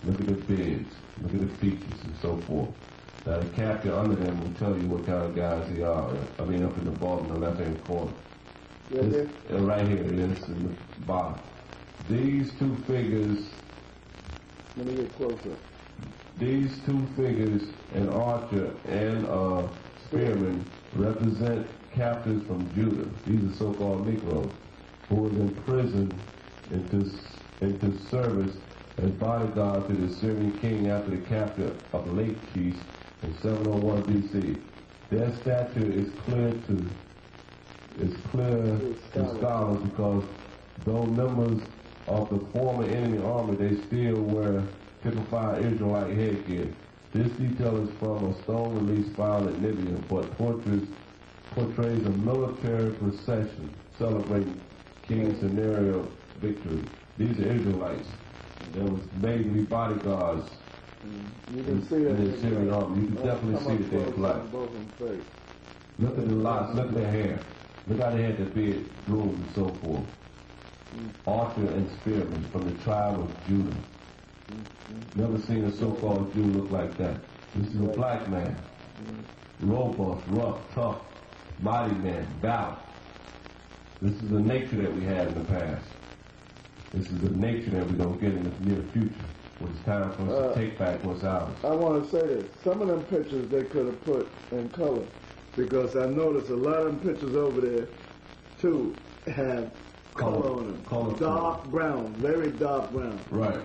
Look at the beds. Look at the features and so forth. Now the captain under them will tell you what kind of guys they are. I mean, up in the bottom, the left-hand corner. Right here, this in the bottom. These two figures. Let me get closer. These two figures, an archer and a spearman, represent captives from Judah. These are so-called Negroes who was imprisoned into service as bodyguard to the Assyrian king after the capture of Lachish in 701 BC. Their stature is clear to scholars because though members of the former enemy army, they still wear typified Israelite headgear. This detail is from a stone relief found at Libya, but portrays a military procession celebrating King Scenario victory. These are Israelites. There was made to be bodyguards. You can see that in the Syrian army. You can definitely see that they're black. Look at the locks. Look at their hair. Look how they had their beard groomed and so forth. Archer and spearman from the tribe of Judah. Never seen a so-called Jew look like that. This is a black man. Robust, rough, tough, mighty man, valiant. This is the nature that we had in the past. This is the nature that we don't get in the near future. When it's time for us to take back what's ours. I want to say this. Some of them pictures they could have put in color. Because I noticed a lot of them pictures over there, too, have color on them. Dark brown, very dark brown. Right.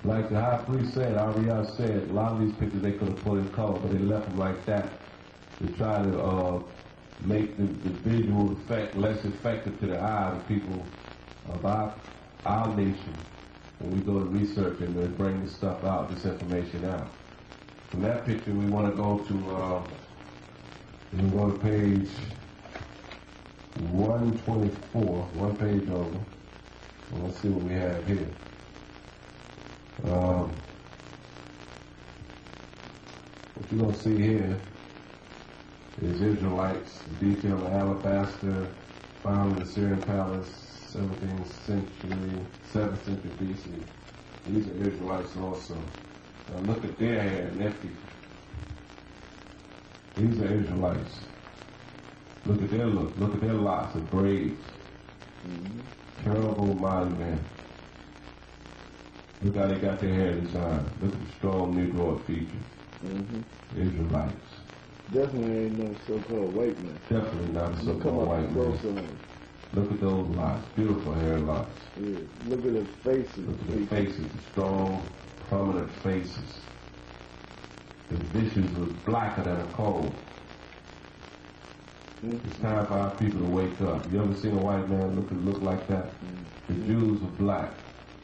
Like the high priest said, Ahrayah said, a lot of these pictures they could have put in color, but they left them like that to try to make the visual effect less effective to the eye of people of our nation when we go to research and bring this stuff out, this information out. From that picture, we want to go to page 124, one page over. And let's see what we have here. What you're going to see here is Israelites, detail of alabaster, found in the Assyrian palace, 17th century, 7th century BC. These are Israelites also. Now look at their hair and their feet. These are Israelites. Look at their look. Look at their locks of braids. Terrible mighty man. Look how they got their hair designed. Look at the strong Negroid features. Israelites. Definitely ain't no so-called white man. Definitely not a so-called white man. Look at those locks. Beautiful hair locks. Yeah. Look at their faces. Look at their faces. The strong, prominent faces. The visions was blacker than a coal. It's time for our people to wake up. You ever seen a white man look like that? The Jews are black.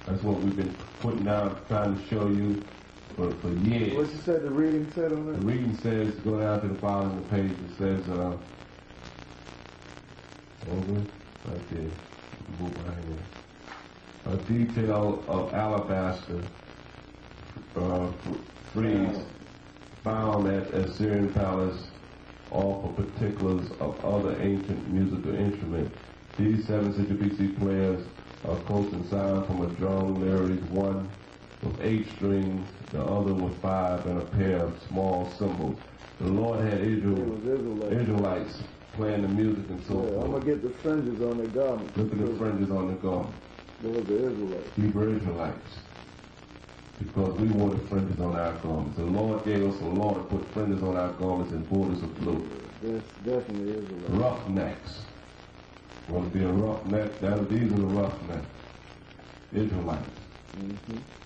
That's what we've been putting out, trying to show you for years. What you said the reading said on that? The reading says, go down to the bottom of the page, it says, over, right there, move right here. A detail of alabaster frieze found at Assyrian palace offer particulars of other ancient musical instruments. These 7th century BC players are quoting sound from a drum, lyres, one with 8 strings, the other with 5, and a pair of small cymbals. The Lord had Israelites playing the music and so forth. I'm going to get the fringes on their garments. Look at the fringes on their garments. Those are the Israelites. Hebrew Israelites. Because we wore the fringes on our garments. The Lord gave us a law to put fringes on our garments and borders of blue. That's definitely Israelites. Roughnecks. Want to be a roughneck? These are the roughnecks. Israelites.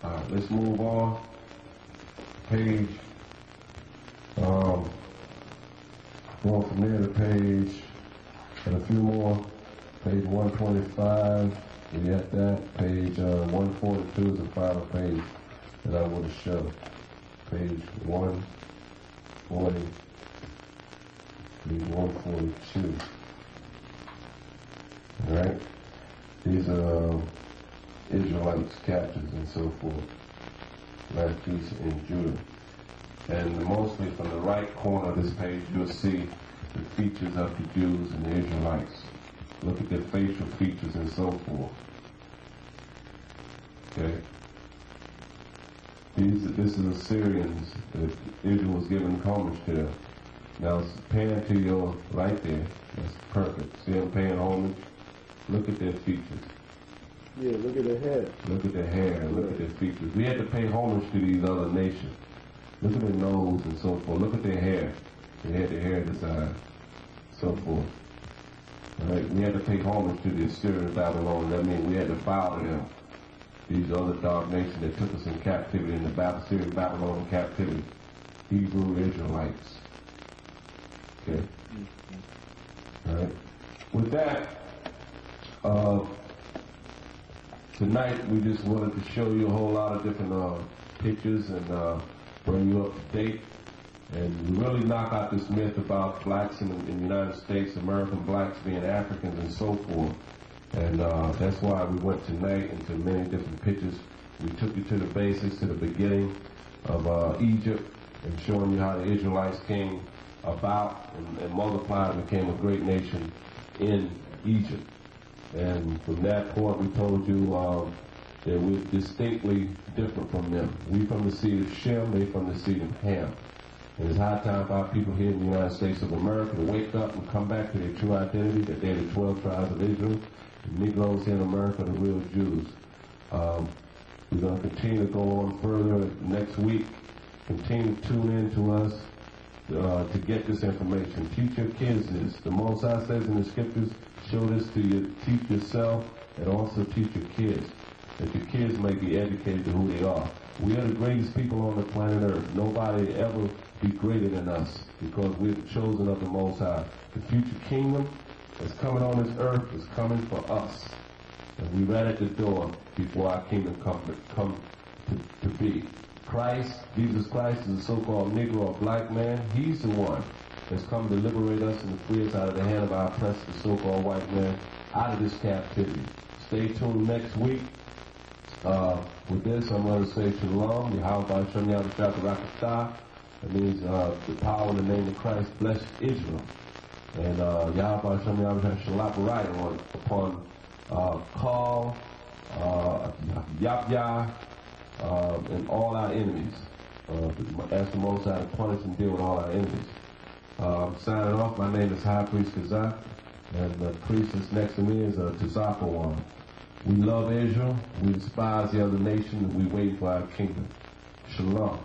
All right, let's move on. Page, going from there to page, and a few more. Page 125, we got that. Page 142 is the final page that I want to show. Page 140, page 142. All right, these are Israelites, captives, and so forth. Lachish in Judah. And mostly from the right corner of this page, you'll see the features of the Jews and the Israelites. Look at their facial features and so forth. Okay? This is Assyrians that Israel was giving homage to. Now, pan to your right there. That's perfect. See them paying homage? Look at their features. Yeah, look at their hair. Look at their hair. Look at their features. We had to pay homage to these other nations. Look at their nose and so forth. Look at their hair. They had their hair design. So forth. All right? We had to pay homage to the Assyrian Babylon. That means we had to bow to them. These other dark nations that took us in captivity, in the Assyrian Babylonian captivity. Hebrew Israelites. Okay? All right? With that, tonight we just wanted to show you a whole lot of different pictures and bring you up to date and really knock out this myth about blacks in the United States, American blacks being Africans and so forth. And that's why we went tonight into many different pictures. We took you to the basics, to the beginning of Egypt, and showing you how the Israelites came about and multiplied and became a great nation in Egypt. And from that point, we told you that we're distinctly different from them. We from the seed of Shem, they from the seed of Ham. And it's high time for our people here in the United States of America to wake up and come back to their true identity, that they're the 12 tribes of Israel. The Negroes here in America are the real Jews. We're going to continue to go on further next week. Continue to tune in to us to get this information. Teach your kids this. The Most High says in the scriptures, show this to you, teach yourself, and also teach your kids, that your kids may be educated to who they are. We are the greatest people on the planet Earth. Nobody ever be greater than us because we're the chosen of the Most High. The future kingdom that's coming on this earth is coming for us. And we're right at the door before our kingdom come to be. Christ, Jesus Christ, is a so-called Negro or black man. He's the one that's come to liberate us and to free us out of the hand of our oppressor, the so-called white man, out of this captivity. Stay tuned next week. With this, I'm going to say shalom. Yahweh Shem Yahweh Rakatah. That means the power in the name of Christ bless Israel. And Yahweh Shem Yahweh Shalom upon Call, Yah, and all our enemies. Ask the Most High to punish and deal with all our enemies. Signing off, my name is High Priest Kazak, and the priest that's next to me is Tazakawan. We love Israel, we despise the other nations, and we wait for our kingdom. Shalom.